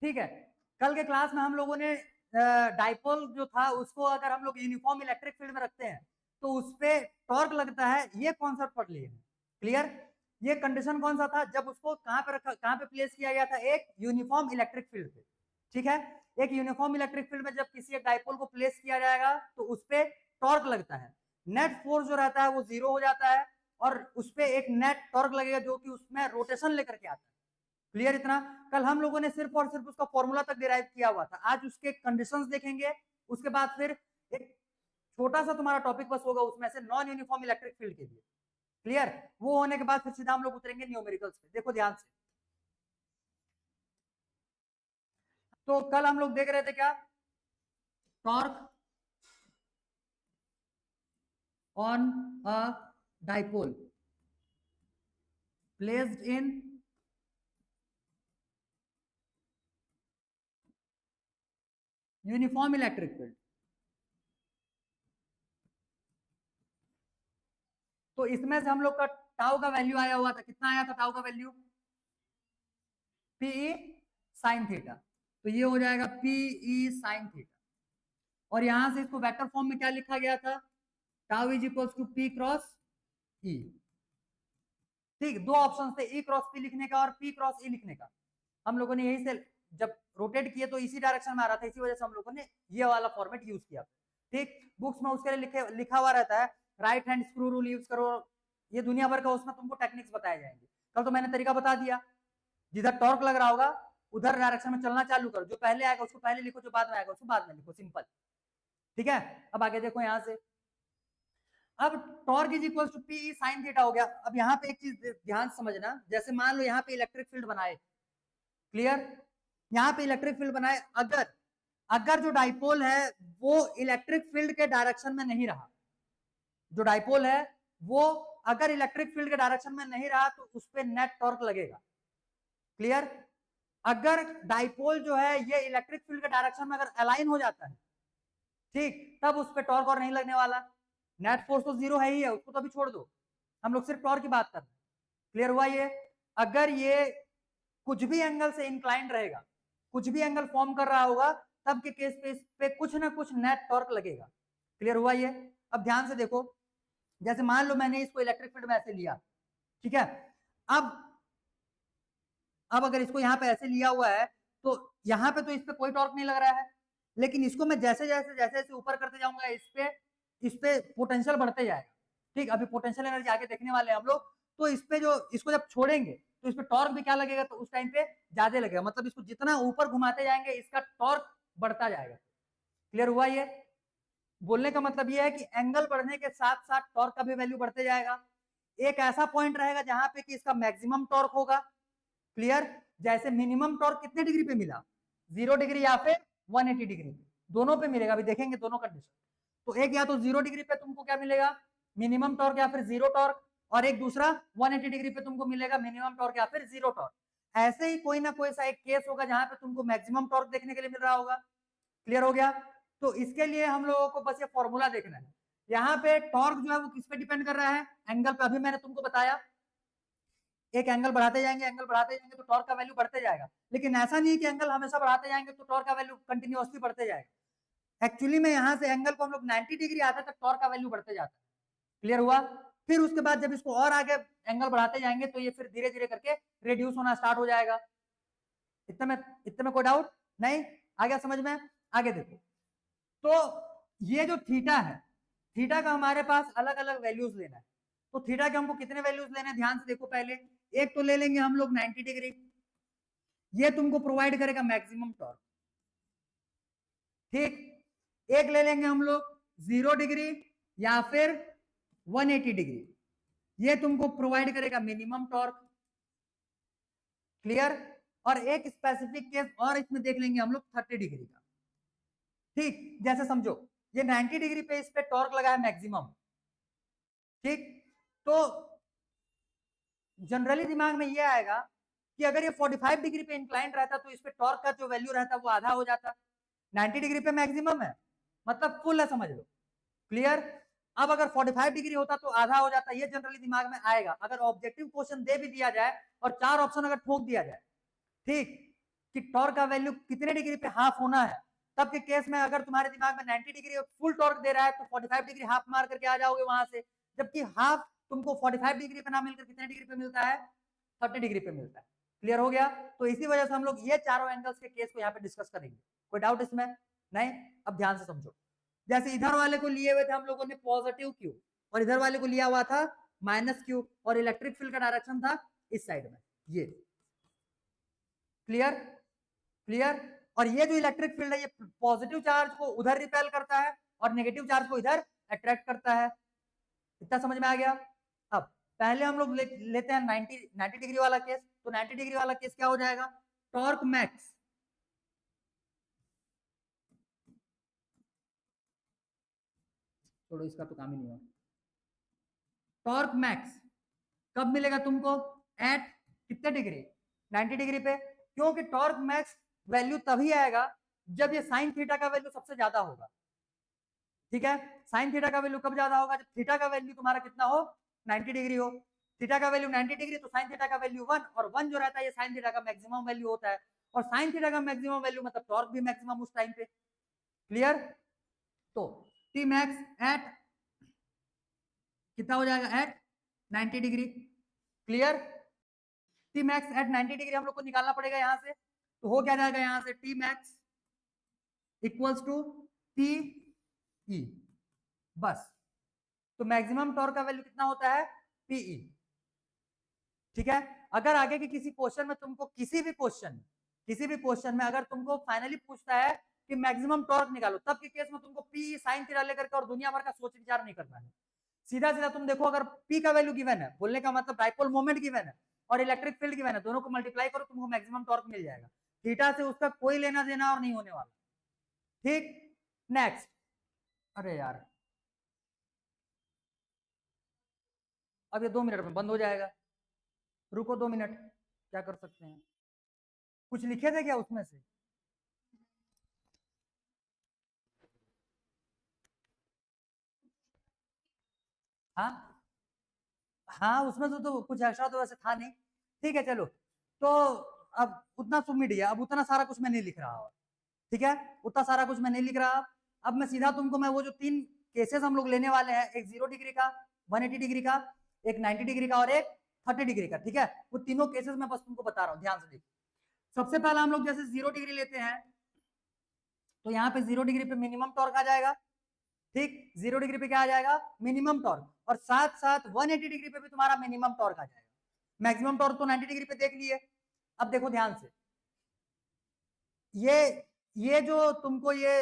ठीक है, कल के क्लास में हम लोगों ने डाइपोल जो था उसको अगर हम लोग यूनिफॉर्म इलेक्ट्रिक फील्ड में रखते हैं तो उस पर टॉर्क लगता है, ये कॉन्सेप्ट पढ़ लिए। क्लियर? ये कंडीशन कौन सा था, जब उसको कहां पे रखा, कहां पे प्लेस किया गया था, एक यूनिफॉर्म इलेक्ट्रिक फील्ड पे। ठीक है, एक यूनिफॉर्म इलेक्ट्रिक फील्ड में जब किसी एक डाइपोल को प्लेस किया जाएगा तो उस पर टॉर्क लगता है, नेट फोर्स जो रहता है वो जीरो हो जाता है और उस पर एक नेट टॉर्क लगेगा जो कि उसमें रोटेशन लेकर के आता है। क्लियर इतना? कल हम लोगों ने सिर्फ और सिर्फ उसका फॉर्मूला तक डिराइव किया हुआ था, आज उसके कंडीशंस देखेंगे, उसके बाद फिर एक छोटा सा तुम्हारा टॉपिक बस होगा उसमें से नॉन यूनिफॉर्म इलेक्ट्रिक फील्ड के लिए। क्लियर? वो होने के बाद फिर सीधा हम लोग उतरेंगे न्यूमेरिकल्स पे। देखो ध्यान से, तो कल हम लोग देख रहे थे क्या, torque on a dipole placed in uniform electric field. तो इसमें से हम लोग का टाउ का वैल्यू आया हुआ था, कितना आया था टाउ का वैल्यू, पीई साइन थीटा। तो ये हो जाएगा पीई साइन थीटा, और यहां से इसको वेक्टर फॉर्म में क्या लिखा गया था, tau is equals to P cross E. ठीक, दो ऑप्शन थे, ई क्रॉस पी लिखने का और पी क्रॉस ई लिखने का। हम लोगों ने यही से जब रोटेट किए तो इसी डायरेक्शन में आ रहा था, इसी वजह से हम लोगों ने ये वाला फॉर्मेट यूज किया। ठीक, बुक्स में उसके लिए लिखा हुआ रहता है right hand screw rule use करो, ये दुनिया भर का, उसमें तुमको टेक्निक्स बताए जाएंगे। कल तो मैंने तरीका बता दिया, जिधर टॉर्क लग रहा होगा उधर डायरेक्शन में चलना चालू करो, जो पहले आएगा उसको पहले लिखो, जो बाद में आएगा उसको बाद में लिखो, सिंपल। ठीक है, अब आगे देखो यहां से, अब torque is equal to P sine theta हो गया। अब यहाँ पे एक चीज ध्यान समझना, जैसे मान लो यहाँ पे इलेक्ट्रिक फील्ड बनाए, क्लियर, यहाँ पे इलेक्ट्रिक फील्ड बनाए, अगर अगर जो डाइपोल है वो इलेक्ट्रिक फील्ड के डायरेक्शन में नहीं रहा, जो डाइपोल है वो अगर इलेक्ट्रिक फील्ड के डायरेक्शन में नहीं रहा तो उस पर नेट टॉर्क लगेगा। क्लियर? अगर डाइपोल जो है ये इलेक्ट्रिक फील्ड के डायरेक्शन में अगर अलाइन हो जाता है, ठीक, तब उस पर टॉर्क और नहीं लगने वाला, नेट फोर्स तो जीरो है ही है, उसको तो अभी छोड़ दो, हम लोग सिर्फ टॉर्क की बात कर रहे हैं। क्लियर हुआ ये? अगर ये कुछ भी एंगल से इंक्लाइंड रहेगा, कुछ भी एंगल फॉर्म कर रहा होगा, तब के केस पे इस पे कुछ ना कुछ नेट टॉर्क लगेगा। क्लियर हुआ ये? अब ध्यान से देखो, जैसे मान लो मैंने इसको इलेक्ट्रिक फील्ड में ऐसे लिया, ठीक है, अब अगर इसको यहाँ पे ऐसे लिया हुआ है तो यहाँ पे तो इस पे कोई टॉर्क नहीं लग रहा है, लेकिन इसको मैं जैसे जैसे जैसे जैसे ऊपर करते जाऊंगा इस पे पोटेंशियल बढ़ते जाएगा। ठीक, अभी पोटेंशियल एनर्जी आगे देखने वाले हैं हम लोग, तो इस पे जो इसको जब छोड़ेंगे तो इस पे टॉर्क भी क्या लगेगा, तो उस टाइम पे ज्यादा लगेगा, मतलब इसको जितना ऊपर घुमाते जाएंगे इसका टॉर्क बढ़ता जाएगा। क्लियर हुआ ये? बोलने का मतलब ये है कि एंगल बढ़ने के साथ साथ टॉर्क का भी वैल्यू बढ़ते जाएगा। एक ऐसा पॉइंट रहेगा जहां पे कि इसका मैक्सिमम टॉर्क होगा। क्लियर? जैसे मिनिमम टॉर्क कितने डिग्री पे मिला, 0 डिग्री या फिर 180 डिग्री, दोनों पे मिलेगा, अभी देखेंगे दोनों कंडीशन। तो एक या तो 0 डिग्री पे तुमको क्या मिलेगा, मिनिमम टॉर्क या फिर जीरो टॉर्क, और एक दूसरा 180 डिग्री पे तुमको मिलेगा मिनिमम टॉर्क या फिर जीरो टॉर्क। ऐसे ही कोई ना कोई सा एक केस होगा जहां पे तुमको मैक्सिमम टॉर्क देखने के लिए मिल रहा होगा। क्लियर हो गया? तो इसके लिए हम लोगों को बस ये फॉर्मूला देखना है। यहाँ पे टॉर्क जो है वो किस पे डिपेंड कर रहा है, एंगल पे। अभी मैंने तुमको बताया एक एंगल बढ़ाते जाएंगे, एंगल बढ़ाते जाएंगे तो टॉर्क का वैल्यू बढ़ते जाएगा, लेकिन ऐसा नहीं कि एंगल हमेशा बढ़ाते जाएंगे तो टॉर्क का वैल्यू कंटिन्यूअसली बढ़ते जाएगा। एक्चुअली में यहाँ से एंगल को हम लोग 90 डिग्री आता है तक टॉर्क का वैल्यू बढ़ते जाता है। क्लियर हुआ? फिर उसके बाद जब इसको और आगे एंगल बढ़ाते जाएंगे तो ये फिर धीरे धीरे करके रिड्यूस होना स्टार्ट हो जाएगा। इतने में कोई डाउट नहीं? आ गया समझ में? आगे देखो, तो ये जो थीटा है, थीटा का हमारे पास अलग अलग वैल्यूज लेना है। तो थीटा के हमको कितने वैल्यूज लेने हैं, ध्यान से देखो। पहले एक तो ले लेंगे हम लोग 90 डिग्री, ये तुमको प्रोवाइड करेगा मैक्सिमम टॉर्क। ठीक, एक ले लेंगे हम लोग 0 डिग्री या फिर 180 डिग्री, ये तुमको प्रोवाइड करेगा मिनिमम टॉर्क। क्लियर? और एक स्पेसिफिक केस और इसमें देख लेंगे हम लोग 30 डिग्री का। ठीक, जैसे समझो ये 90 डिग्री पे इस पे टॉर्क लगा है मैक्सिमम। ठीक, तो जनरली दिमाग में ये आएगा कि अगर ये 45 डिग्री पे इंक्लाइंड रहता तो इस पे टॉर्क का जो वैल्यू रहता वो आधा हो जाता। 90 डिग्री पे मैक्सिमम है, मतलब फुल है, समझ लो। क्लियर? अब अगर 45 डिग्री होता तो आधा हो जाता, ये जनरली दिमाग में आएगा अगर ऑब्जेक्टिव क्वेश्चन दे भी दिया जाए और चार ऑप्शन अगर ठोक दिया जाए। ठीक, कि टॉर्क का वैल्यू कितने डिग्री पे हाफ होना है, तब के केस में अगर तुम्हारे दिमाग में 90 डिग्री फुल टॉर्क दे रहा है तो 45 डिग्री हाफ मार करके आ जाओगे वहां से, जबकि हाफ तुमको 45 डिग्री पे ना मिलकर कितने डिग्री पे मिलता है, 30 डिग्री पे मिलता है। क्लियर हो गया? तो इसी वजह से हम लोग ये चारों एंगल्स के केस को यहाँ पे डिस्कस करेंगे। कोई डाउट इसमें? नहीं? अब ध्यान से समझो। जैसे इधर वाले को लिए हुए थे हम लोगों ने पॉजिटिव क्यू, और इधर वाले को लिया हुआ था माइनस क्यू, और इलेक्ट्रिक फील्ड का डायरेक्शन था इस साइड में, ये। क्लियर? क्लियर? और ये जो इलेक्ट्रिक फील्ड है ये पॉजिटिव चार्ज को उधर रिपेल करता है और नेगेटिव चार्ज को इधर अट्रैक्ट करता है। इतना समझ में आ गया? अब पहले हम लोग लेते हैं 90 डिग्री वाला केस। तो 90 डिग्री वाला केस क्या हो जाएगा? टॉर्क मैक्स, छोड़ो इसका तो काम ही नहीं हो। टॉर्क मैक्स कब मिलेगा तुमको? एट कितने डिग्री? 90 डिग्री पे। क्योंकि टॉर्क मैक्स वैल्यू तभी आएगा जब ये साइन थीटा का वैल्यू सबसे ज्यादा होगा। ठीक है? साइन थीटा का वैल्यू कब ज्यादा होगा? जब थीटा का वैल्यू तुम्हारा कितना हो? 90 डिग्री हो। थीटा का वैल्यू 90 डिग्री तो साइन थीटा का वैल्यू 1, और 1 जो रहता है ये साइन थीटा का मैक्सिमम वैल्यू होता है, और साइन थीटा का मैक्सिमम वैल्यू मतलब टॉर्क भी मैक्सिमम उस टाइम पे। क्लियर? तो टी मैक्स एट कितना हो जाएगा? At 90 degree. Clear? T max at 90 degree हम लोग को निकालना पड़ेगा यहां से। तो हो क्या जाएगा यहां से? T max equals to T E, बस। तो मैक्सिमम टॉर्क का वैल्यू कितना होता है? पीई। ठीक है? अगर आगे के किसी क्वेश्चन में तुमको किसी भी क्वेश्चन में अगर तुमको फाइनली पूछता है कि मैक्सिमम टॉर्क निकालो, तब के केस में तुमको पी साइन थीटा लेकर के और दुनिया भर का सोच विचार नहीं करना है। सीधा सीधा तुम देखो, अगर पी का वैल्यू गिवन है, बोलने का मतलब डाइपोल मोमेंट गिवन है और इलेक्ट्रिक फील्ड गिवन है, दोनों को मल्टीप्लाई करो तुमको मैक्सिमम टॉर्क मिल जाएगा। थीटा से उसका कोई लेना देना और नहीं होने वाला। ठीक? नेक्स्ट। अरे यार, अब ये 2 मिनट में बंद हो जाएगा। रुको 2 मिनट, क्या कर सकते हैं? कुछ लिखे थे क्या उसमें से? हाँ हाँ, उसमें तो कुछ एक्स्ट्रा तो वैसे था नहीं। ठीक है, चलो। तो अब उतना सबमिट दिया, अब उतना सारा कुछ मैं नहीं लिख रहा। ठीक है? उतना सारा कुछ मैं नहीं लिख रहा। अब मैं सीधा तुमको मैं वो जो 3 केसेस हम लोग लेने वाले हैं, एक 0 डिग्री का, 180 डिग्री का, एक 90 डिग्री का और एक 30 डिग्री का। ठीक है? वो तीनों केसेस मैं बस तुमको बता रहा हूँ, ध्यान से देखो। सबसे पहला हम लोग जैसे 0 डिग्री लेते हैं, तो यहाँ पे 0 डिग्री पे मिनिमम टॉर्क आ जाएगा। ठीक? 0 डिग्री पे क्या आ जाएगा? मिनिमम टॉर्क, और साथ साथ 180 डिग्री पे भी तुम्हारा मिनिमम टॉर्क आ जाएगा। मैक्सिमम टॉर्क तो 90 डिग्री पे देख लिए। अब देखो ध्यान से, ये जो तुमको ये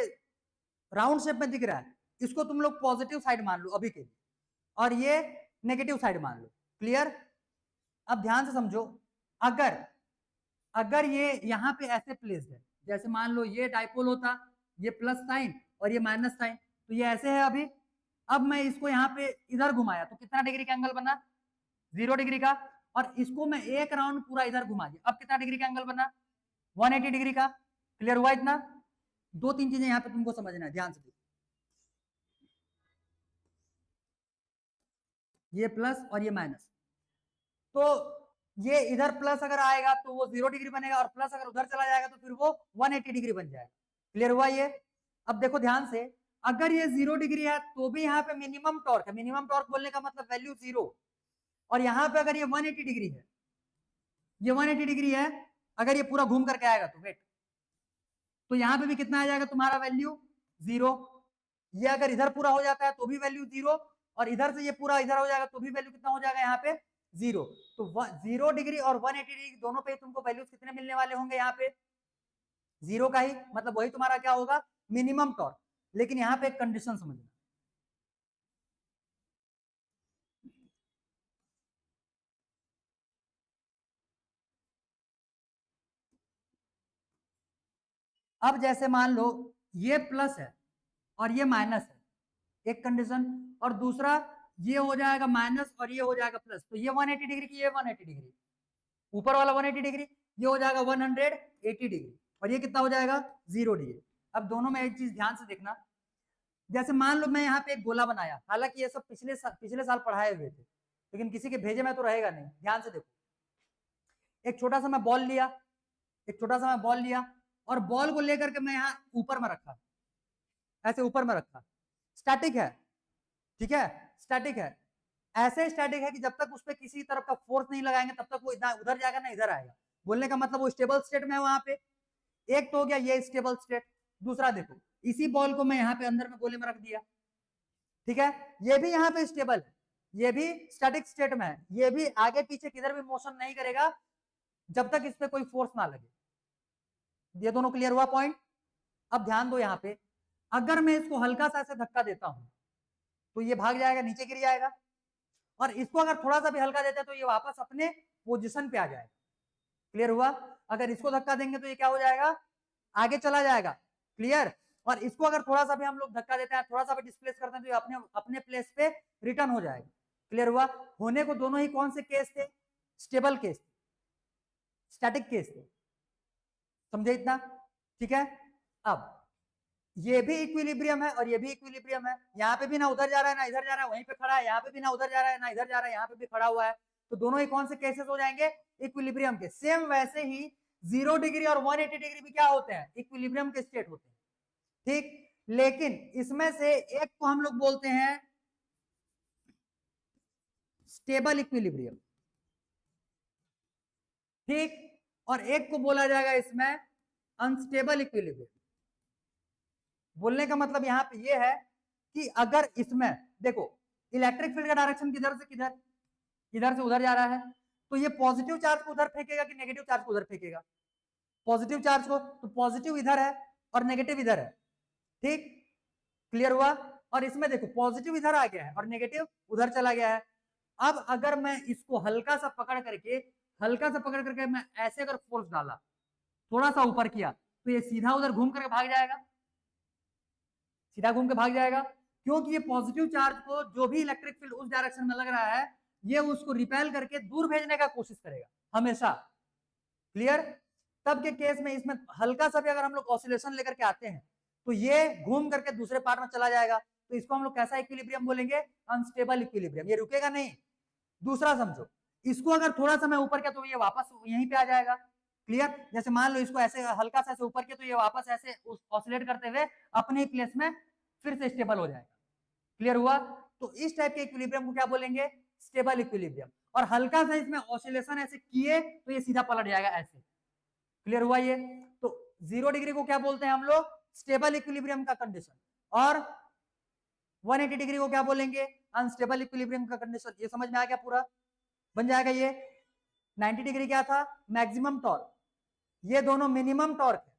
राउंड शेप में दिख रहा है, इसको तुम लोग पॉजिटिव साइड मान लो अभी के लिए, और ये नेगेटिव साइड मान लो। क्लियर? अब ध्यान से समझो, अगर अगर ये यहाँ पे ऐसे प्लेस्ड है, जैसे मान लो ये डाइपोल होता, ये प्लस साइन और ये माइनस साइन, तो ये ऐसे है अभी। अब मैं इसको यहाँ पे इधर घुमाया तो कितना डिग्री का एंगल बना? 0 डिग्री का। और इसको मैं एक राउंड पूरा इधर घुमा दिया, अब कितना डिग्री का एंगल बना? 180 डिग्री का। क्लियर हुआ इतना? 2-3 चीजें यहाँ पे तुमको समझना है, ध्यान से। ये प्लस और ये माइनस, तो ये इधर प्लस अगर आएगा तो वो 0 डिग्री बनेगा, और प्लस अगर उधर चला जाएगा तो फिर वो 180 डिग्री बन जाएगा। क्लियर हुआ ये? अब देखो ध्यान से, अगर ये 0 डिग्री है तो भी यहाँ पे मिनिमम टॉर्क है। मिनिमम टॉर्क बोलने का मतलब वैल्यू 0। और यहाँ पे अगर ये 180 डिग्री है, ये 180 डिग्री है, अगर ये पूरा घूम करके आएगा तो वेट, तो यहाँ पे भी कितना आ जाएगा तुम्हारा वैल्यू? 0। ये अगर इधर पूरा हो जाता है तो भी वैल्यू 0, और इधर से ये पूरा इधर हो जाएगा तो भी वैल्यू कितना हो जाएगा यहाँ पे? 0। तो 0 डिग्री और 180 डिग्री दोनों पे तुमको वैल्यूज कितने मिलने वाले होंगे? यहाँ पे 0 का ही, मतलब वही तुम्हारा क्या होगा? Minimum torque. लेकिन यहाँ पे एक कंडीशन समझना, अब जैसे मान लो ये प्लस है और ये माइनस है, एक कंडीशन, और दूसरा ये हो जाएगा माइनस और ये हो जाएगा प्लस, तो ये 180 डिग्री की, ये 180 डिग्री, ऊपर वाला 180 डिग्री, ये हो जाएगा 180 डिग्री, और ये कितना हो जाएगा? 0 डिग्री। अब दोनों में एक चीज ध्यान से देखना, जैसे मान लो मैं यहाँ पे एक गोला बनाया, हालांकि ये सब पिछले साल पढ़ाए हुए थे, लेकिन किसी के भेजे में तो रहेगा नहीं। ध्यान से देखो, एक छोटा सा मैं बॉल लिया, एक छोटा सा मैं बॉल लिया और बॉल को लेकर के मैं यहाँ ऊपर में रखा, ऐसे ऊपर में रखा, स्टैटिक है, ठीक है, स्टैटिक है, ऐसे स्टैटिक है कि जब तक उस पर किसी तरफ का फोर्स नहीं लगाएंगे तब तक वो उधर जाएगा ना इधर आएगा। बोलने का मतलब वो स्टेबल स्टेट में है वहां पे। एक तो हो गया ये स्टेबल स्टेट। दूसरा देखो, इसी बॉल को मैं यहाँ पे अंदर में गोले में रख दिया, ठीक है, ये भी यहाँ पे स्टेबल है, ये भी स्टैटिक स्टेट में है, ये भी आगे पीछे किधर भी मोशन नहीं करेगा जब तक इस पे कोई फोर्स ना लगे। ये दोनों क्लियर हुआ पॉइंट। अब ध्यान दो यहाँ पे, अगर मैं इसको हल्का सा ऐसे धक्का देता हूं तो ये भाग जाएगा, नीचे गिर जाएगा, और इसको अगर थोड़ा सा भी हल्का देते हैं तो ये वापस अपने पोजीशन पे आ जाएगा। क्लियर हुआ। अगर इसको धक्का देंगे तो ये क्या हो जाएगा, आगे चला जाएगा। क्लियर। और इसको अगर थोड़ा सा भी हम लोग धक्का देते हैं, थोड़ा सा भी डिस्प्लेस करते हैं तो ये अपने अपने प्लेस पे रिटर्न हो जाएगा। क्लियर हुआ। होने को दोनों ही कौन से केस थे, स्टेबल केस, स्टैटिक केस थे, समझे इतना, ठीक है। अब ये भी इक्विलिब्रियम है और ये भी इक्विलिब्रियम है, यहाँ पे भी ना उधर जा रहा है ना इधर जा रहा है, वहीं पे खड़ा है, यहाँ पे भी ना उधर जा रहा है ना इधर जा रहा है, यहाँ पे भी खड़ा हुआ है, तो दोनों ही कौन से केसेस हो जाएंगे, इक्विलिब्रियम के। सेम वैसे ही 0 डिग्री और 180 डिग्री भी क्या होते हैं, इक्विलिब्रियम के स्टेट होते हैं, ठीक। लेकिन इसमें से एक को हम लोग बोलते हैं स्टेबल इक्विलिब्रियम, ठीक, और एक को बोला जाएगा इसमें अनस्टेबल इक्विलिब्रियम। बोलने का मतलब यहाँ पे ये है कि अगर इसमें देखो इलेक्ट्रिक फील्ड का डायरेक्शन किधर से किधर, इधर से उधर जा रहा है, तो ये पॉजिटिव चार्ज को उधर फेंकेगा कि नेगेटिव चार्ज को उधर फेंकेगा, पॉजिटिव चार्ज को, तो पॉजिटिव इधर है और नेगेटिव इधर है, ठीक। क्लियर हुआ। और इसमें देखो पॉजिटिव इधर आ गया है और नेगेटिव उधर चला गया है। अब अगर मैं इसको हल्का सा पकड़ करके, हल्का सा पकड़ करके मैं ऐसे अगर फोर्स डाला, थोड़ा सा ऊपर किया, तो ये सीधा उधर घूम करके भाग जाएगा, सीधा घूम के भाग जाएगा, क्योंकि ये पॉजिटिव चार्ज को जो भी इलेक्ट्रिक फील्ड उस डायरेक्शन में लग रहा है, ये उसको रिपेल करके दूर भेजने का कोशिश करेगा हमेशा। क्लियर। तब के केस में इसमें हल्का सा भी अगर हम लोग ऑसिलेशन लेकर के आते हैं तो ये घूम करके दूसरे पार्ट में चला जाएगा, तो इसको हम लोग कैसा इक्विलिब्रियम बोलेंगे, अनस्टेबल इक्विलिब्रियम, ये रुकेगा नहीं। दूसरा समझो, इसको अगर थोड़ा सा मैं ऊपर किया तो ये वापस यहीं पे आ जाएगा। क्लियर। जैसे मान लो इसको ऐसे हल्का सा ऐसे ऊपर किया तो ये वापस ऐसे ऑसिलेट करते हुए अपने ही प्लेस में फिर से स्टेबल हो जाएगा। क्लियर हुआ। तो इस टाइप के इक्विलिब्रियम को क्या बोलेंगे, स्टेबल इक्विलिब्रियम। और हल्का सा इसमें ऑसिलेशन ऐसे किए तो ये सीधा पलट जाएगा ऐसे। क्लियर हुआ ये। तो 0 डिग्री को क्या बोलते हैं हम लोग, स्टेबल इक्विलिब्रियम का कंडीशन, और 180 डिग्री को क्या बोलेंगे, अनस्टेबल इक्विलिब्रियम का कंडीशन। ये समझ में आ गया पूरा, बन जाएगा ये। 90 डिग्री क्या था, मैक्सिमम टॉर्क, ये दोनों मिनिमम टॉर्क है,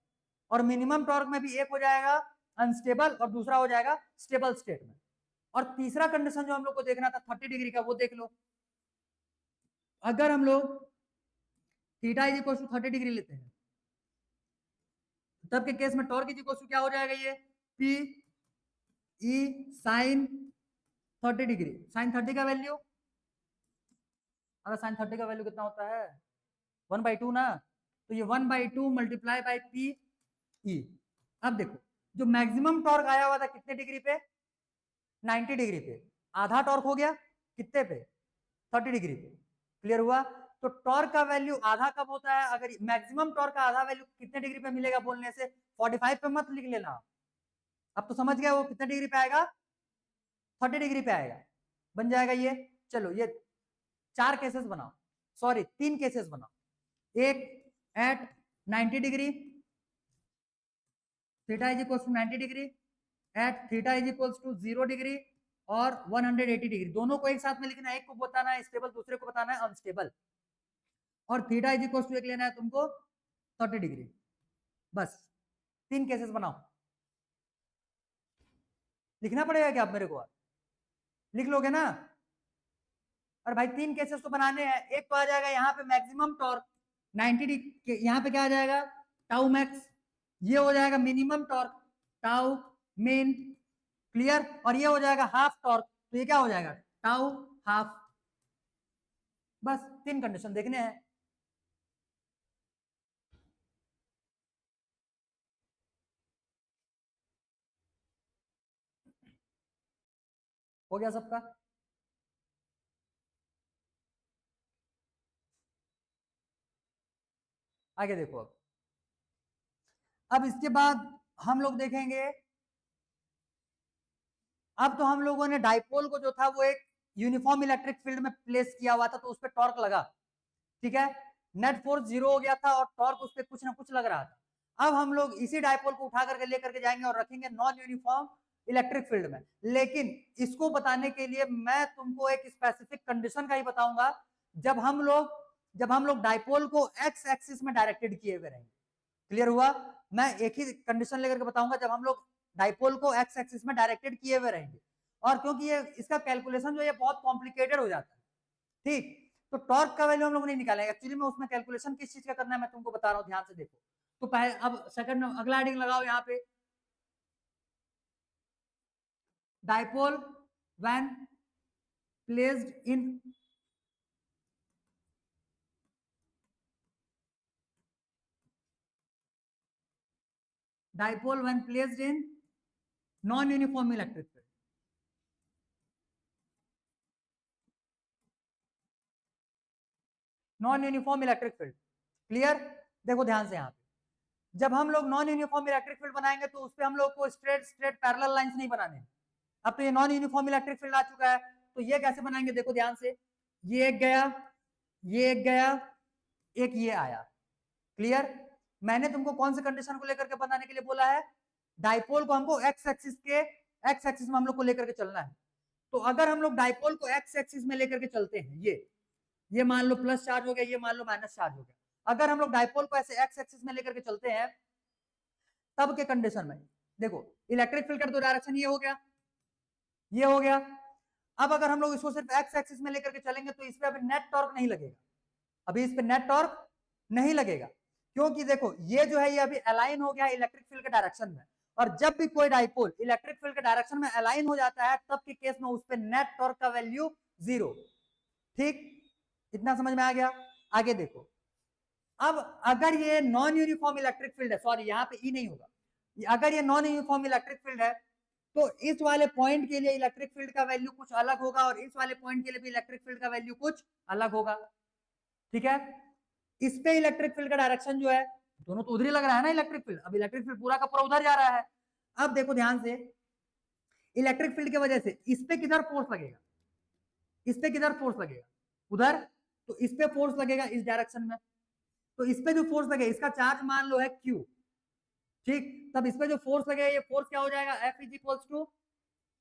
और मिनिमम टॉर्क में भी एक हो जाएगा अनस्टेबल और दूसरा हो जाएगा स्टेबल स्टेट में। और तीसरा कंडीशन जो हम लोग को देखना था 30 डिग्री का, वो देख लो। अगर हम लोग theta is equal to 30 degree लेते हैं, तब के केस में टॉर्क इज इक्वल टू क्या हो जाएगा, ये P E sine 30 degree. Sine 30 का वैल्यू, अगर साइन 30 का वैल्यू कितना होता है, 1/2 ना, तो ये 1/2 मल्टीप्लाई बाई पी ई। अब देखो जो मैक्सिमम टॉर्क आया हुआ था कितने डिग्री पे, 90 डिग्री पे, आधा टॉर्क हो गया कितने पे, 30 डिग्री पे। क्लियर हुआ। तो टॉर्क का वैल्यू आधा कब होता है, अगर मैक्सिमम टॉर्क का आधा वैल्यू कितने डिग्री पे मिलेगा बोलने से, 45 पे मत लिख लेना। अब तो समझ गया वो कितने डिग्री पे आएगा, 30 डिग्री पे आएगा, बन जाएगा ये। चलो ये 4 केसेस बनाओ, सॉरी 3 केसेस बनाओ। एक at 90 degree, theta is equals to 90 degree, at theta is equals to 0 degree और 180 डिग्री। दोनों को एक साथ में लिखना है, एक को बताना है स्टेबल, दूसरे को बताना है अनस्टेबल। और थीटा इज इक्वल्स टू एक लेना है तुमको 30 डिग्री। बस 3 केसेस बनाओ। लिखना पड़ेगा क्या आप मेरे को, लिख लोगे ना। और भाई 3 केसेस तो बनाने हैं। एक तो आ जाएगा यहाँ पे मैक्सिमम टॉर्क 90 डिग्री, यहाँ पे क्या आ जाएगा, टाउ मैक्स। ये हो जाएगा minimum torque, tau main. Clear. और ये हो जाएगा हाफ टॉर्क, तो ये क्या हो जाएगा, टाउ हाफ। बस 3 कंडीशन देखने हैं। हो गया सबका। आगे देखो अब, अब इसके बाद हम लोग देखेंगे, अब तो हम लोगों ने डाइपोल को जो था वो एक यूनिफॉर्म इलेक्ट्रिक फील्ड में प्लेस किया हुआ था, तो उस पर टॉर्क लगा, ठीक है, नेट फोर्स 0 हो गया था और टॉर्क उस पर कुछ ना कुछ लग रहा था। अब हम लोग इसी डाइपोल को उठा करके लेकर के जाएंगे और रखेंगे नॉन यूनिफॉर्म इलेक्ट्रिक फील्ड में। लेकिन इसको बताने के लिए मैं तुमको एक स्पेसिफिक कंडीशन का ही बताऊंगा, जब हम लोग डाइपोल को एक्स एक्सिस में डायरेक्टेड किए हुए रहेंगे। क्लियर हुआ? मैं एक ही कंडीशन लेकर के बताऊंगा, जब हम लोग डाइपोल को एक्स एक्सिस में डायरेक्टेड किए हुए रहेंगे, और क्योंकि ये इसका कैलकुलेशन जो है बहुत कॉम्प्लिकेटेड हो जाता है, ठीक, तो टॉर्क का वैल्यू हम लोग नहीं निकालेंगे। एक्चुअली में उसमें कैलकुलेशन किस चीज का करना है मैं तुमको बता रहा हूँ, ध्यान से देखो। तो पहले अब सेकंड अगला हेडिंग लगाओ यहाँ पे, dipole when placed in dipole when placed in non-uniform electric field. Non uniform electric field, clear? देखो ध्यान से यहाँ पे, जब हम लोग नॉन यूनिफॉर्म इलेक्ट्रिक फील्ड बनाएंगे तो उस पे हम लोग को स्ट्रेट स्ट्रेट पैरेलल लाइंस नहीं बनाने। अब तो ये नॉन यूनिफॉर्म इलेक्ट्रिक फील्ड आ चुका है, तो ये कैसे बनाएंगे? देखो ध्यान से, ये एक गया, ये एक गया, एक ये आया, क्लियर? मैंने तुमको कौन से कंडीशन को लेकर के बनाने के लिए बोला है? डाइपोल को हमको एक्स एक्सिस में हम लोग को लेकर के चलना है। तो अगर हम लोग डाइपोल को एक्स एक्सिस में लेकर के चलते हैं, ये मान लो प्लस चार्ज हो गया, ये मान लो माइनस चार्ज हो गया, अगर हम लोग डाइपोल को ऐसे एक्स एक्सिस में लेकर के चलते हैं, तब के कंडीशन में देखो, इलेक्ट्रिक फील्ड का तो डायरेक्शन ये हो गया, ये हो गया। अब अगर हम लोग इसको सिर्फ एक्स एक्सिस में लेकर के चलेंगे तो इस पे अभी नेट टॉर्क नहीं लगेगा, अभी इस पे नेट टॉर्क नहीं लगेगा, क्योंकि देखो ये जो है ये अभी अलाइन हो गया इलेक्ट्रिक फील्ड के डायरेक्शन में, और जब भी कोई डाइपोल इलेक्ट्रिक फील्ड के डायरेक्शन में अलाइन हो जाता है, तब के केस में उस पे नेट टॉर्क का वैल्यू 0, ठीक, इतना समझ में आ गया? आगे देखो, अब अगर ये नॉन यूनिफॉर्म इलेक्ट्रिक फील्ड है, सॉरी यहाँ पे ई नहीं होगा, अगर ये नॉन यूनिफॉर्म इलेक्ट्रिक फील्ड है, तो इस वाले पॉइंट के लिए इलेक्ट्रिक फील्ड का वैल्यू कुछ अलग होगा, और इस वाले पॉइंट के लिए भी इलेक्ट्रिक फील्ड का वैल्यू कुछ अलग होगा, ठीक है? इस पे इलेक्ट्रिक फील्ड का डायरेक्शन जो है, दोनों तो उधर ही लग रहा है ना इलेक्ट्रिक फील्ड, अब इलेक्ट्रिक फील्ड पूरा का पूरा उधर जा रहा है। अब देखो ध्यान से, इलेक्ट्रिक फील्ड की वजह से इस पे किधर फोर्स लगेगा? इस पे किधर फोर्स लगेगा? उधर, तो इस पे फोर्स लगेगा इस डायरेक्शन में, तो इस पे जो फोर्स लगेगा इसका चार्ज मान लो है Q, ठीक, तब इस पे जो फोर्स लगेगा ये फोर्स क्या हो जाएगा? F is equals to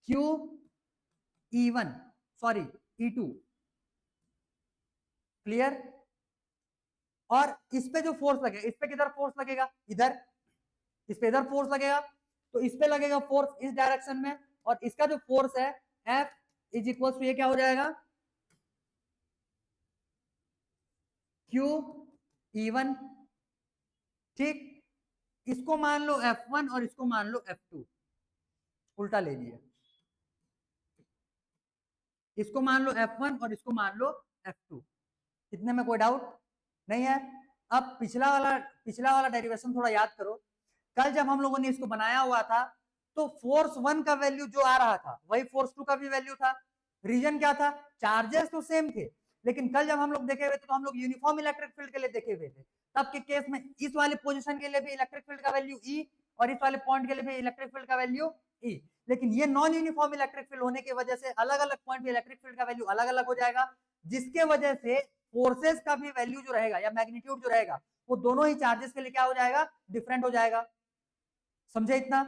Q E1 sorry E2, clear? और इस पे जो फोर्स लगेगा, इस पे किधर फोर्स लगेगा? इधर, इस पे इधर फोर्स लगेगा, तो इस पे लगेगा फोर्स इस डायरेक्शन में, और इसका जो फोर्स है F इज इक्वल्स टू ये क्या हो जाएगा? Q E1, ठीक, इसको मान लो F1 और इसको मान लो F2, उल्टा ले लिया, इसको मान लो F1 और इसको मान लो F2, इतने में कोई डाउट नहीं है? अब पिछला वाला डेरिवेशन थोड़ा याद करो, कल जब हम लोगों ने इसको बनाया हुआ था, तो फोर्स 1 का वैल्यू जो आ रहा था वही फोर्स 2 का भी वैल्यू था। रीजन क्या था? चार्जेस तो सेम थे, लेकिन कल जब हम लोग देखे हुए थे तो हम लोग यूनिफॉर्म इलेक्ट्रिक फील्ड के लिए देखे हुए थे, तब के केस में इस वाले पोजीशन के लिए भी इलेक्ट्रिक फील्ड का वैल्यू E, और इस वाले पॉइंट के लिए भी इलेक्ट्रिक फील्ड का वैल्यू E, लेकिन ये नॉन यूनिफॉर्म इलेक्ट्रिक फील्ड होने की वजह से अलग अलग पॉइंट पे इलेक्ट्रिक फील्ड का वैल्यू अलग अलग हो जाएगा, जिसके वजह से फोर्सेस का भी वैल्यू जो रहेगा या मैग्नीट्यूड जो रहेगा वो दोनों ही चार्जेस के लिए क्या हो जाएगा? डिफरेंट हो जाएगा, समझे इतना?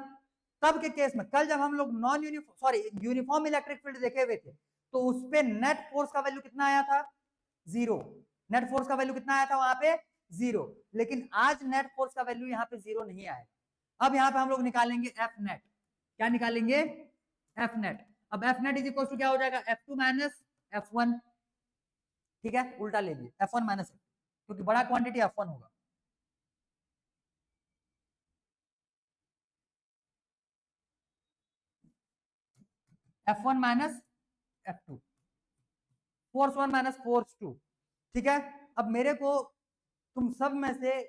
तब के केस में कल जब हम लोग non uniform sorry uniform electric field देखे हुए थे, तो उस पे नेट फोर्स का वैल्यू कितना आया था? 0, नेट फोर्स का वैल्यू कितना आया था वहां पे? 0, लेकिन आज नेट फोर्स का वैल्यू यहाँ पे 0 नहीं आएगा। अब यहाँ पे हम लोग निकालेंगे एफ नेट, क्या निकालेंगे? F net. अब F net is equal to क्या हो जाएगा? F2 माइनस F1, ठीक है, उल्टा ले लिए, F1 माइनस F2, क्योंकि बड़ा क्वांटिटी F1 होगा, F1 minus F2, force 1 minus force 2, ठीक है? अब मेरे को तुम सब में से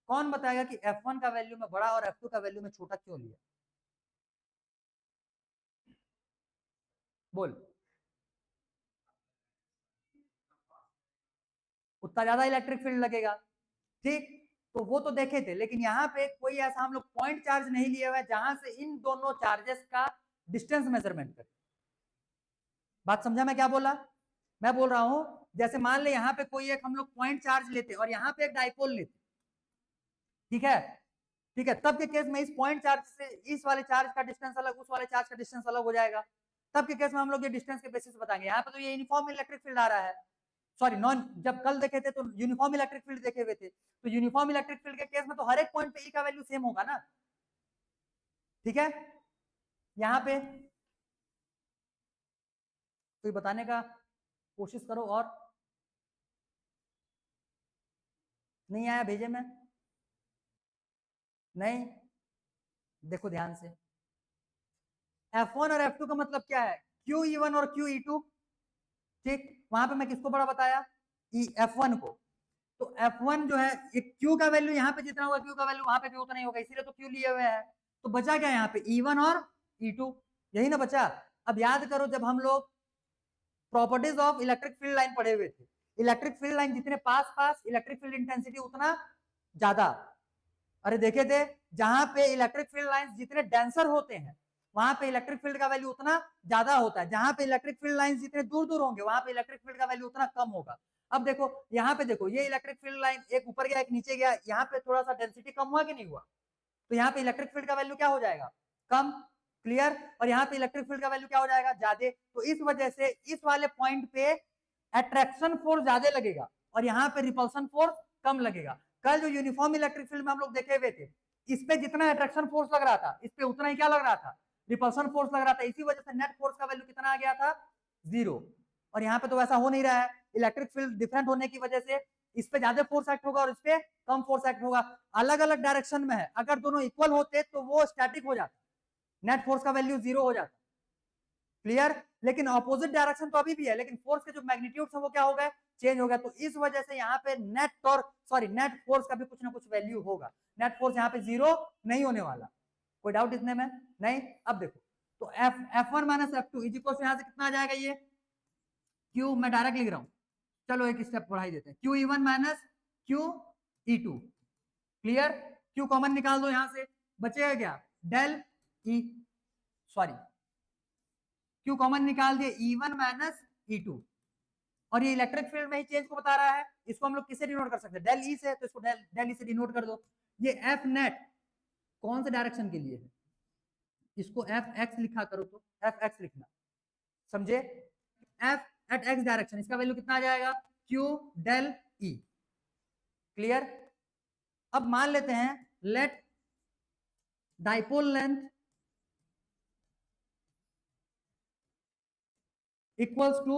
कौन बताएगा कि F1 का वैल्यू में बड़ा और F2 का वैल्यू में छोटा क्यों लिया? बोल, उतना ज्यादा इलेक्ट्रिक फील्ड लगेगा, ठीक, तो वो तो देखे थे, लेकिन यहाँ पे कोई ऐसा हम लोग पॉइंट चार्ज नहीं लिए हुए जहां से इन दोनों चार्जेस का डिस्टेंस मेजरमेंट करें। बात समझा मैं क्या बोला? मैं बोल रहा हूं जैसे मान ले यहाँ पे कोई एक हम लोग पॉइंट चार्ज लेते और यहाँ पे एक डाइपोल लेते, ठीक है, ठीक है, तब के केस में इस पॉइंट चार्ज से इस वाले चार्ज का डिस्टेंस अलग, उस वाले चार्ज का डिस्टेंस अलग हो जाएगा। तब के केस में हम लोग ये डिस्टेंस के बेसिस बताएंगे। यहाँ पे तो ये यूनिफॉर्म इलेक्ट्रिक फील्ड आ रहा है, सॉरी नॉन, जब कल देखे थे तो यूनिफॉर्म इलेक्ट्रिक फील्ड देखे हुए थे, तो यूनिफॉर्म इलेक्ट्रिक फील्ड के केस में तो हर एक पॉइंट पे ई का वैल्यू सेम होगा ना, ठीक है। यहाँ पे कोई बताने का कोशिश करो, और नहीं आया भेजे में? नहीं, देखो ध्यान से, F1 और F2 का मतलब क्या है? QE1 और QE2, ठीक। वहां पे मैं किसको बड़ा बताया? F1 को। तो F1 जो है, एक Q का वैल्यू यहाँ पे जितना होगा Q का वैल्यू वहां पे भी उतना ही होगा, इसीलिए तो Q लिए हुए हैं। तो बचा क्या यहाँ पे? E1 और E2, यही ना बचा। अब याद करो जब हम लोग properties of electric field line पढ़े हुए थे, इलेक्ट्रिक फील्ड लाइन जितने पास पास इलेक्ट्रिक फील्ड इंटेंसिटी उतना ज्यादा। अरे देखे थे, जहां पे इलेक्ट्रिक फील्ड लाइंस जितने डेंसर होते हैं वहां पे इलेक्ट्रिक फील्ड का वैल्यू उतना ज्यादा होता है, जहां पे इलेक्ट्रिक फील्ड लाइंस जितने दूर दूर होंगे वहां पे इलेक्ट्रिक फील्ड का वैल्यू उतना कम होगा। अब देखो यहाँ पे, देखो ये इलेक्ट्रिक फील्ड लाइन एक ऊपर गया एक नीचे गया, यहाँ पे थोड़ा सा डेंसिटी कम हुआ कि नहीं हुआ? तो यहाँ पे इलेक्ट्रिक फील्ड का वैल्यू क्या हो जाएगा? कम, क्लियर। और यहाँ पे इलेक्ट्रिक फील्ड का वैल्यू क्या हो जाएगा? ज्यादा। तो इस वजह से इस वाले पॉइंट पे अट्रैक्शन फोर्स ज्यादा लगेगा और यहाँ पे रिपल्सन फोर्स कम लगेगा। कल जो यूनिफॉर्म इलेक्ट्रिक फील्ड में हम लोग देखे हुए थे, इस पे जितना अट्रैक्शन फोर्स लग रहा था इस पे उतना ही क्या लग रहा था? रिपल्सन फोर्स लग रहा था। इसी वजह से नेट फोर्स का वैल्यू कितना आ गया था? 0। और यहाँ पे तो वैसा हो नहीं रहा है, इलेक्ट्रिक फील्ड डिफरेंट होने की वजह से इस पे ज्यादा फोर्स एक्ट होगा और इस पे कम फोर्स एक्ट होगा। अलग अलग डायरेक्शन में है, अगर दोनों इक्वल होते तो वो स्टैटिक हो जाता, नेट फोर्स का वैल्यू 0 हो जाता, क्लियर। लेकिन ऑपोजिट डायरेक्शन तो अभी भी है, लेकिन फोर्स के जो मैग्नीट्यूड है वो क्या हो गए? चेंज हो गया। तो इस वजह से यहाँ पे net torque, sorry net force का भी कुछ ना कुछ वैल्यू होगा। नेट फोर्स यहाँ पे 0 नहीं होने वाला। कोई डाउट इसमें में? नहीं। अब देखो, तो F1 minus F2 is equal to यहाँ से कितना आ जाएगा? ये Q मैं डायरेक्ट लिख रहा हूँ, चलो एक स्टेप बढ़ाई देते हैं। QE1 minus QE2, clear. Q common निकाल दो, यहाँ से बचेगा क्या? Del E, sorry Q common निकाल दिए, E1 माइनस E2। और ये इलेक्ट्रिक फील्ड में ही चेंज को बता रहा है, इसको हम लोग किससे डिनोट कर सकते हैं? डेल ई से, तो इसको डेल ई से डिनोट कर दो। ये एफ नेट कौन से डायरेक्शन के लिए है? इसको एफ एक्स लिखा करो, तो एफ एक्स लिखना, समझे? एफ एट एक्स डायरेक्शन, इसका वैल्यू कितना आ जाएगा? Q del E, clear. अब मान लेते हैं let dipole length equals to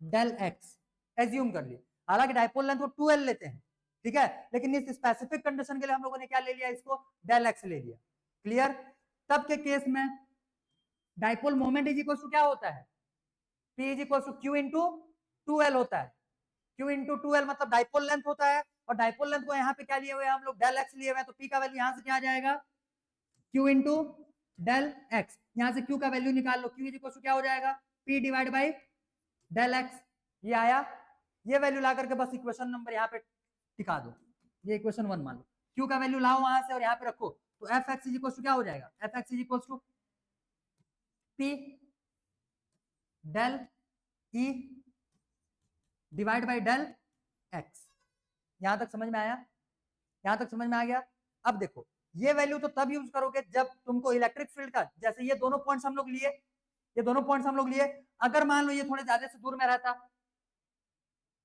del X, assume कर लिए। हालांकि डाइपोल लेंथ को 2l लेते हैं, ठीक है, लेकिन इस स्पेसिफिक कंडीशन के लिए हम लोगों ने क्या ले लिया? इसको डेल एक्स ले लिया, क्लियर। तब के केस में dipole moment is equal to क्या होता है? P is equal to Q into 2l होता है। Q इंटू 2l मतलब डाइपोल लेंथ होता है, और डाइपोल लेंथ को यहाँ पे क्या लिए हुए हैं हम लोग? डेल एक्स लिए हुए हैं। तो P का वैल्यू यहाँ से क्या आ जाएगा? Q into del X. यहाँ से Q का वैल्यू निकाल लो, Q इज इक्वल टू क्या हो जाएगा? P divide by del X. ये आया, ये वैल्यू ला करके बस इक्वेशन नंबर यहाँ पे टिका दो, ये इक्वेशन 1 मान लो। Q का वैल्यू लाओ वहां से और यहाँ पे रखो, तो F X is equal to क्या हो जाएगा? F X is equal to P del E divide by del X. यहां तक समझ में आया? यहां तक समझ में आ गया? अब देखो, ये वैल्यू तो तब यूज करोगे जब तुमको इलेक्ट्रिक फील्ड का, जैसे ये दोनों पॉइंट्स हम लोग लिए, ये दोनों पॉइंट्स हम लोग लिए, अगर मान लो ये थोड़े ज्यादा से दूर में रहता,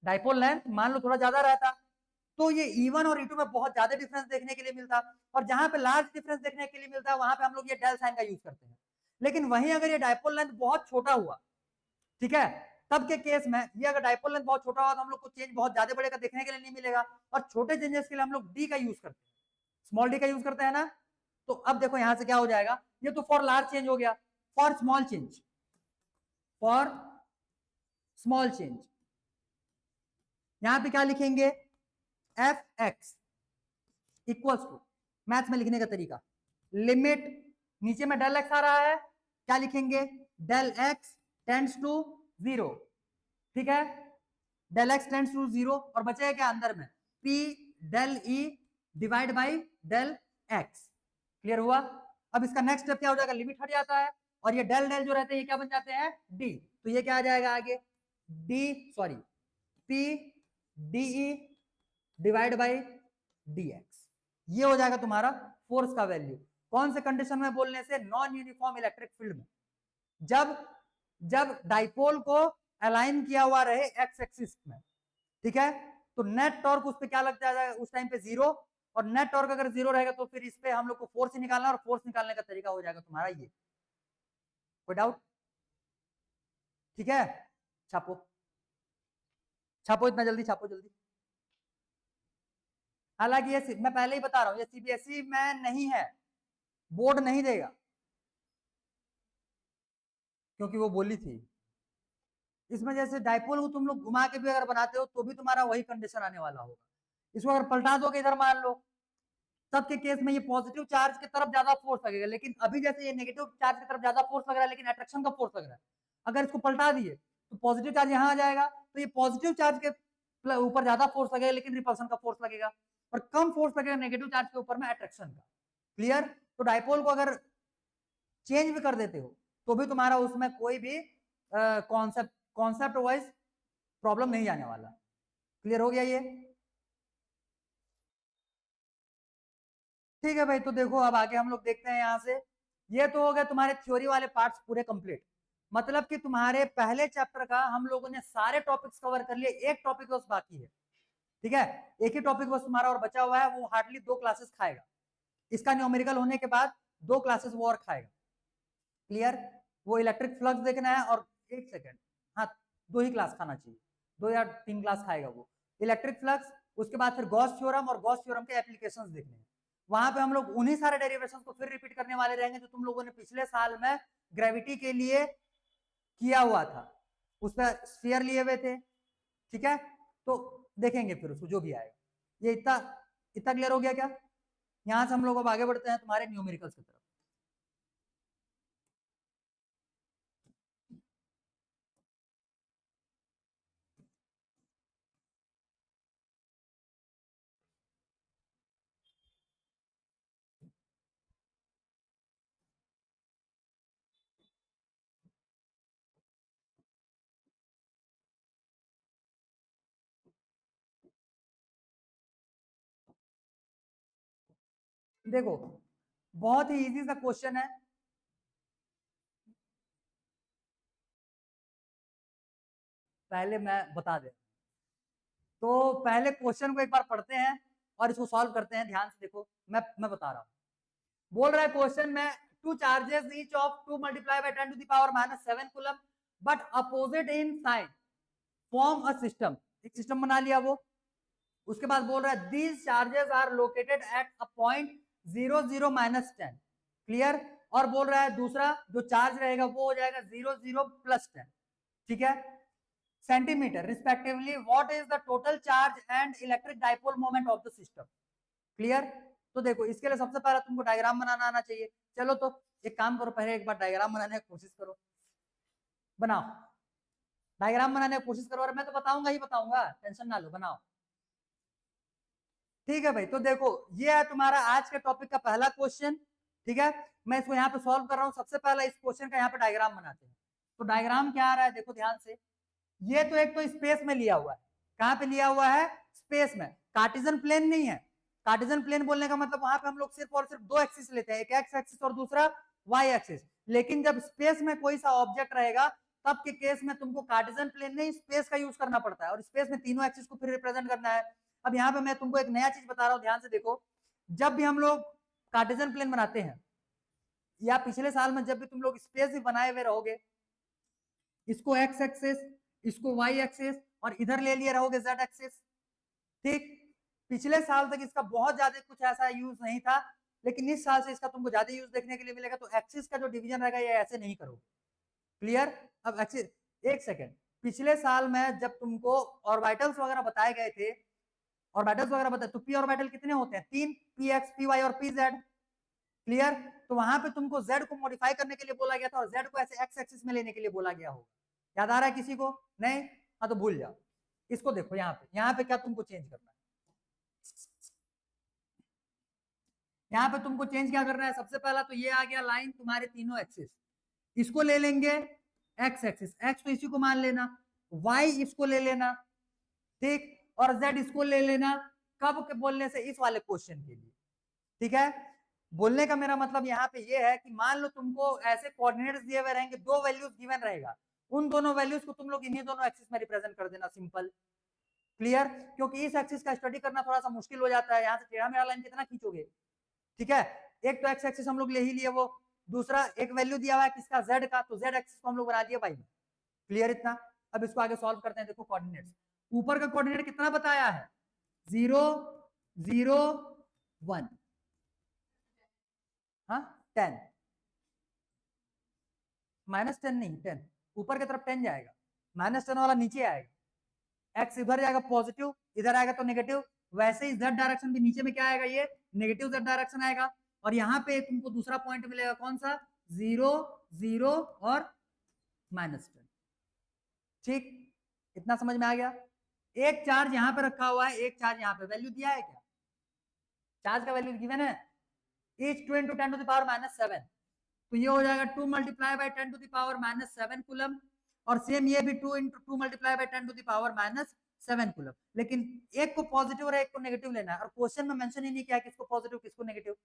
डाइपोल लेंथ मान लो थोड़ा ज्यादा रहता, तो ये E1 और E2 में बहुत ज्यादा डिफरेंस देखने के लिए मिलता, और जहां पे लार्ज डिफरेंस देखने के लिए मिलता है वहां पे हम लोग ये डेल साइन का यूज करते हैं। लेकिन वहीं अगर ये डाइपोल लेंथ बहुत छोटा हुआ, ठीक है, तब के केस में ये अगर डाइपोल लेंथ बहुत छोटा हुआ तो हम लोग को चेंज बहुत ज्यादा बड़े का देखने के लिए नहीं मिलेगा, और छोटे चेंजेस के लिए हम लोग डी का यूज करते हैं, स्मॉल डी का यूज करते हैं ना। तो अब देखो यहां से क्या हो जाएगा, ये तो फॉर लार्ज चेंज हो गया, for small change, for small change यहां पे क्या लिखेंगे? F X equals to, maths में लिखने का तरीका, लिमिट, नीचे में डेल एक्स आ रहा है, क्या लिखेंगे? डेल एक्स टेंड्स टू 0, ठीक है, डेल एक्स टेंड्स टू 0, और बचेगा क्या अंदर में? P del E divide by del X. Clear हुआ? अब इसका नेक्स्ट स्टेप क्या हो जाएगा, लिमिट हट जाता है और ये डेल डेल जो रहते हैं ये क्या बन जाते हैं, डी। तो ये क्या आ जाएगा आगे, P D E divide by D X. ये हो जाएगा तुम्हारा फोर्स का वैल्यू। कौन से कंडीशन में बोलने से, नॉन यूनिफॉर्म इलेक्ट्रिक फील्ड में, जब डाइपोल को अलाइन किया हुआ रहे एक्स एक्सिस में, ठीक है, तो नेट टॉर्क उस पे क्या लग जाएगा उस टाइम पे, जीरो। और नेट टॉर्क अगर जीरो रहेगा तो फिर इस पे हम लोग को फोर्स ही निकालना, और फोर्स निकालने का तरीका हो जाएगा तुम्हारा ये। कोई डाउट? ठीक है, छापो छापो, इतना जल्दी छापो जल्दी। हालांकि ये मैं पहले ही बता रहा हूं, ये सीबीएसई में नहीं है, बोर्ड नहीं देगा, क्योंकि वो बोली थी। इसमें जैसे डाइपोल को तुम लोग घुमा के भी अगर बनाते हो तो भी तुम्हारा वही कंडीशन आने वाला होगा। इसको अगर पलटा दोगे इधर मान लो, तब के केस में ये पॉजिटिव चार्ज की तरफ ज्यादा फोर्स लगेगा, लेकिन अभी जैसे ये नेगेटिव चार्ज की तरफ ज्यादा फोर्स लग रहा है, लेकिन अट्रैक्शन का फोर्स लग रहा है। अगर इसको पलटा दिए तो पॉजिटिव चार्ज यहाँ आ जाएगा, तो ये पॉजिटिव चार्ज के ऊपर ज्यादा फोर्स लगेगा, लेकिन रिपल्सन का फोर्स लगेगा, और कम फोर्स लगेगा नेगेटिव चार्ज के ऊपर में अट्रैक्शन का। क्लियर? तो डाइपोल को अगर चेंज भी कर देते हो तो भी तुम्हारा उसमें कोई भी कॉन्सेप्ट वाइज प्रॉब्लम नहीं आने वाला। क्लियर हो गया ये? ठीक है भाई, तो देखो अब आगे हम लोग देखते हैं यहाँ से। ये तो हो गए तुम्हारे थ्योरी वाले पार्ट्स पूरे कंप्लीट, मतलब कि तुम्हारे पहले चैप्टर का हम लोगों ने सारे टॉपिक्स कवर कर लिए, एक टॉपिक बस बाकी है। ठीक है, एक ही टॉपिक बस तुम्हारा और बचा हुआ है, वो हार्डली 2 क्लासेस खाएगा। इसका न्यूमेरिकल होने के बाद 2 क्लासेस वो और खाएगा। क्लियर? वो इलेक्ट्रिक फ्लक्स देखना है, और एक सेकेंड, हाँ 2 ही क्लास खाना चाहिए, 2 या 3 क्लास खाएगा वो इलेक्ट्रिक फ्लक्स। उसके बाद फिर गॉस थ्योरम और गॉस थ्योरम के एप्लीकेशंस देखने हैं। वहां पे हम लोग उन्हीं सारे डेरिवेशंस को फिर रिपीट करने वाले रहेंगे जो तुम लोगों ने पिछले साल में ग्रेविटी के लिए किया हुआ था, उस पर स्फीयर लिए हुए थे। ठीक है, तो देखेंगे फिर उसको जो भी आएगा। ये इतना इतना क्लियर हो गया क्या? यहां से हम लोग अब आगे बढ़ते हैं तुम्हारे न्यूमेरिकल्स की तरफ। देखो बहुत ही इजी सा क्वेश्चन है। पहले मैं बता दे, तो पहले क्वेश्चन को एक बार पढ़ते हैं और इसको सॉल्व करते हैं। ध्यान से देखो, मैं बता रहा हूं। बोल रहा है क्वेश्चन में, two charges each of 2 multiply by 10 to the power -7 coulomb but opposite in sign form a system. एक सिस्टम बना लिया वो। उसके बाद बोल रहा है these charges are located at a point 0 0 -10। Clear? और बोल रहा है दूसरा जो चार्ज रहेगा वो हो जाएगा 0 0 +10। ठीक है, centimetre respectively what is the total charge and electric dipole moment of the system. Clear? तो देखो इसके लिए सबसे पहले तुमको डायग्राम बनाना आना चाहिए। चलो तो एक काम करो, पहले एक बार डायग्राम बनाने की कोशिश करो, बनाओ डायग्राम बनाने की कोशिश करो, और मैं तो बताऊंगा ही बताऊंगा, टेंशन ना लो, बनाओ। ठीक है भाई, तो देखो ये है तुम्हारा आज के टॉपिक का पहला क्वेश्चन। ठीक है, मैं इसको यहाँ पे सॉल्व कर रहा हूँ। सबसे पहले इस क्वेश्चन का यहाँ पे डायग्राम बनाते हैं। तो डायग्राम क्या आ रहा है, देखो ध्यान से। ये तो एक तो स्पेस में लिया हुआ है। कहां पे लिया हुआ है? स्पेस में। कार्टेशियन प्लेन नहीं है। कार्टेशियन प्लेन बोलने का मतलब वहां पे हम लोग सिर्फ और सिर्फ 2 एक्सिस लेते हैं, एक एक्स एक्सिस और दूसरा वाई एक्सिस। लेकिन जब स्पेस में कोई सा ऑब्जेक्ट रहेगा तब के केस में तुमको कार्टेशियन प्लेन नहीं, स्पेस का यूज करना पड़ता है, और स्पेस में तीनों एक्सिस को फिर रिप्रेजेंट करना है। अब यहाँ पे मैं तुमको एक नया चीज बता रहा हूँ, ध्यान से देखो। जब भी हम लोग कार्टेशियन प्लेन बनाते हैं, या पिछले साल में जब भी तुम लोग स्पेस भी बनाए हुए रहोगे, इसको एक्स एक्सिस, इसको वाई एक्सिस, और इधर ले लिए रहोगे जेड एक्सिस। ठीक, पिछले साल तक इसका बहुत ज्यादा कुछ ऐसा यूज नहीं था, लेकिन इस साल से इसका तुमको ज्यादा यूज देखने के लिए मिलेगा। तो एक्सिस का जो डिवीजन रहेगा ये ऐसे नहीं करो। क्लियर? अब एक्सिस, एक सेकेंड, पिछले साल में जब तुमको ऑर्बिटल्स वगैरह बताए गए थे, ऑर्बिटल्स वगैरह बताए, तो पी ऑर्बिटल कितने होते हैं? 3, पी एक्स, पी वाई और पी जेड। क्लियर? तो वहां पे तुमको जेड को मॉडिफाई करने के लिए बोला गया था, और जेड को ऐसे एक्स एक्सिस में लेने के लिए बोला गया हो। याद आ रहा है किसी को? नहीं? हाँ तो भूल जाओ। इसको देखो यहाँ पे क्या तुमको चेंज करना है। यहाँ पे तुमको चेंज क्या करना है, सबसे पहला तो ये आ गया लाइन तुम्हारे तीनों एक्सिस, इसको ले लेंगे एक्स एक्सिस, एक्स तो इसी को मान लेना, वाई इसको ले लेना, ठीक, और जेड इसको ले लेना, कब के बोलने से, इस वाले क्वेश्चन के लिए, ठीक है। बोलने का मेरा मतलब यहाँ पे ये है कि मान लो तुमको ऐसे कोऑर्डिनेट्स दिए हुए रहेंगे, दो वैल्यूज गिवन रहेगा, उन दोनों वैल्यूज को तुम लोग इन्हीं दोनों एक्सिस में रिप्रेजेंट कर देना, सिंपल, क्लियर। क्योंकि इस एक्सिस का स्टडी करना थोड़ा सा मुश्किल हो जाता है, यहाँ से टेढ़ा मेढ़ा लाइन कितना खींचोगे, ठीक है। एक तो एक्स एक्सिस हम लोग ले ही लिए, वो दूसरा एक वैल्यू दिया हुआ है किसका, जेड का, तो जेड एक्सिस को हम लोग बना दिया वाई में, क्लियर इतना। अब इसको आगे सॉल्व करते हैं, देखो कोऑर्डिनेट्स, ऊपर का कोऑर्डिनेट कितना बताया है, 0 0 1, हाँ 10, -10 नहीं 10, ऊपर की तरफ 10 जाएगा, -10 वाला नीचे आएगा, एक्स इधर जाएगा पॉजिटिव, इधर आएगा तो नेगेटिव, वैसे ही जेड डायरेक्शन भी नीचे में क्या आएगा, ये नेगेटिव जेड डायरेक्शन आएगा, और यहाँ पे तुमको दूसरा पॉइंट मिलेगा, कौन सा, 0 0 और -10, ठीक, इतना समझ में आ गया। एक चार्ज यहाँ पे रखा हुआ है, एक चार्ज यहाँ पे, वैल्यू दिया है क्या, चार्ज का वैल्यू गिवन है, each 2 into 10 to the power -7, तो ये हो जाएगा 2 multiply by 10 to the power -7 coulomb, और सेम ये भी 2 into 2 multiply by 10 to the power -7 coulomb, लेकिन एक को पॉजिटिव और एक को नेगेटिव लेना है, और क्वेश्चन में मेंशन ही नहीं किया किसको पॉजिटिव किसको नेगेटिव,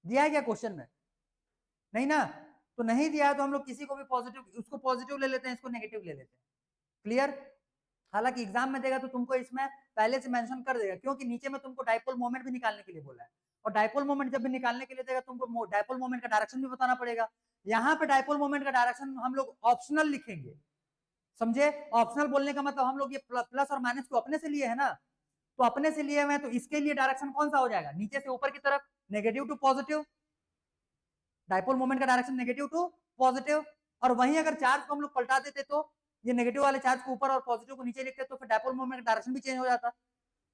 दिया है क्या क्वेश्चन में, नहीं ना, तो नहीं दिया है तो हम लोग किसी को भी पॉजिटिव, उसको पॉजिटिव ले लेते हैं, इसको नेगेटिव ले लेते हैं, क्लियर। हालांकि एग्जाम में देगा तो तुमको इसमें पहले से मेंशन कर देगा, क्योंकि नीचे में तुमको डाइपोल मोमेंट भी निकालने के लिए बोला है, और डाइपोल मोमेंट जब भी निकालने के लिए देगा तुमको डाइपोल मोमेंट का डायरेक्शन भी बताना पड़ेगा। यहाँ पे डाइपोल मोमेंट का डायरेक्शन हम लोग ऑप्शनल लिखेंगे, समझे, ऑप्शनल बोलने का मतलब हम लोग ये प्लस और माइनस को अपने से लिए है ना, तो अपने से लिए हुए, तो इसके लिए डायरेक्शन कौन सा हो जाएगा, नीचे से ऊपर की तरफ, negative to positive, dipole moment का डायरेक्शन नेगेटिव टू पॉजिटिव, और वहीं अगर चार्ज को हम लोग पलटा देते तो ये नेगेटिव वाले चार्ज को ऊपर और पॉजिटिव को नीचे लिखते तो फिर डाइपोल मोमेंट का डायरेक्शन भी चेंज हो जाता।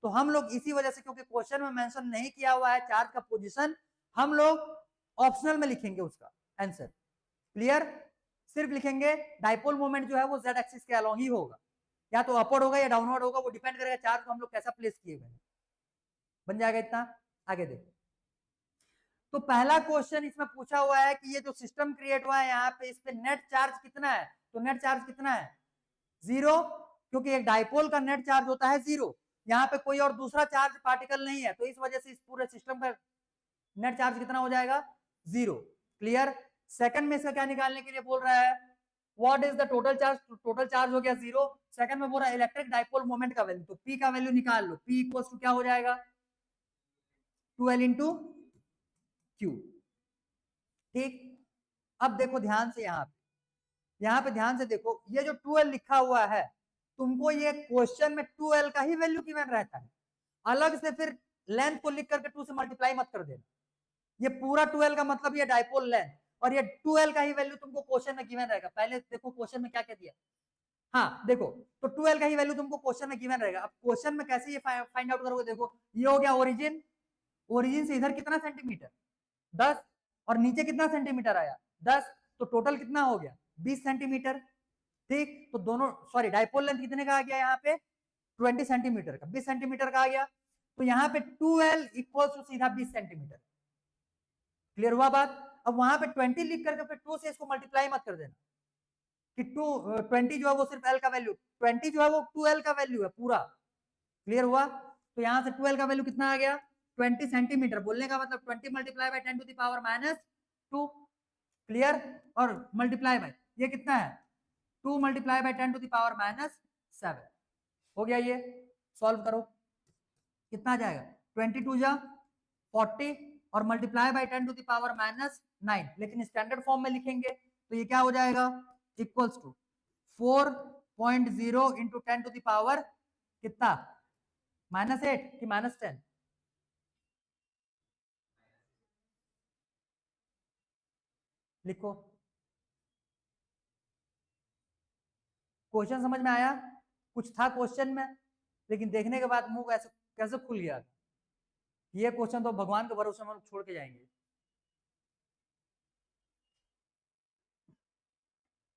तो हम लोग इसी वजह से, क्योंकि क्वेश्चन में मेंशन नहीं किया हुआ है चार्ज का पोजीशन, हम लोग ऑप्शनल में लिखेंगे उसका आंसर, क्लियर, सिर्फ लिखेंगे डाइपोल मोमेंट जो है वो जेड एक्सिस के अलोंग ही होगा, या तो अपवर्ड होगा या डाउनवर्ड होगा, वो डिपेंड करेगा चार्ज को हम लोग कैसा प्लेस किए हुए हैं, बन जाएगा इतना। आगे देखो, तो पहला क्वेश्चन इसमें पूछा हुआ है कि ये जो सिस्टम क्रिएट हुआ है यहाँ पे, इस पे नेट चार्ज कितना है, तो नेट चार्ज कितना है, 0, क्योंकि एक डाइपोल का नेट चार्ज होता है 0, यहाँ पे कोई और दूसरा चार्ज पार्टिकल नहीं है, तो इस वजह से इस पूरे सिस्टम का नेट चार्ज कितना हो जाएगा, 0, क्लियर। सेकंड में इसका क्या निकालने के लिए बोल रहा है, what is the total charge, total charge हो गया 0, सेकंड में बोल रहा है इलेक्ट्रिक डाइपोल मोमेंट का वैल्यू, तो P का वैल्यू निकाल लो, P इक्वल्स टू क्या हो जाएगा, 2L इंटू Q, ठीक। अब देखो ध्यान से, यहाँ पे ध्यान से देखो, ये जो 2L लिखा हुआ है, तुमको ये क्वेश्चन में 2L का ही वैल्यू गिवन रहता है, अलग से फिर लेंथ को लिख करके 2 से मल्टीप्लाई मत कर देना, ये पूरा 2L का मतलब ये डाइपोल लेंथ, और ये 2L का ही वैल्यू तुमको क्वेश्चन में गिवन रहेगा। पहले देखो क्वेश्चन में क्या क्या दिया, हाँ देखो, तो 2L का ही वैल्यू तुमको क्वेश्चन में गिवन रहेगा। अब क्वेश्चन में कैसे ये फाइंड आउट करोगे, देखो ये हो गया ओरिजिन, ओरिजिन से इधर कितना सेंटीमीटर, 10, और नीचे कितना सेंटीमीटर आया, 10, तो टोटल कितना हो गया, 20 सेंटीमीटर, ठीक। तो दोनों, सॉरी, डाइपोल लेंथ कितने का आ गया यहाँ पे, 20 सेंटीमीटर का, 20 सेंटीमीटर का आ गया, तो यहाँ पे 2L इक्वल्स टू सीधा 20 सेंटीमीटर, क्लियर हुआ बात। अब वहां पे 20 लिख करके फिर 2 से इसको मल्टीप्लाई मत कर देना, कि 20 जो है वो सिर्फ L का वैल्यू, 20 जो है वो 2L का वैल्यू है पूरा, क्लियर हुआ। तो यहाँ से 2L का वैल्यू कितना आ गया, 20 सेंटीमीटर, बोलने का मतलब 20 multiply by 10 to the power -2, clear, और मल्टीप्लाई बाय ये कितना है, 2 multiply by 10 to the power -7, हो गया। ये सॉल्व करो, कितना आ जाएगा, 22 जा 40, और multiply by 10 to the power -9, लेकिन स्टैंडर्ड फॉर्म में लिखेंगे तो ये क्या हो जाएगा, equals to 4.0 into 10 to the power कितना, -8 कि -10, लिखो। क्वेश्चन समझ में आया, कुछ था क्वेश्चन में, लेकिन देखने के बाद मुंह कैसे कैसे खुल गया, ये क्वेश्चन तो भगवान के भरोसे हम छोड़ के जाएंगे।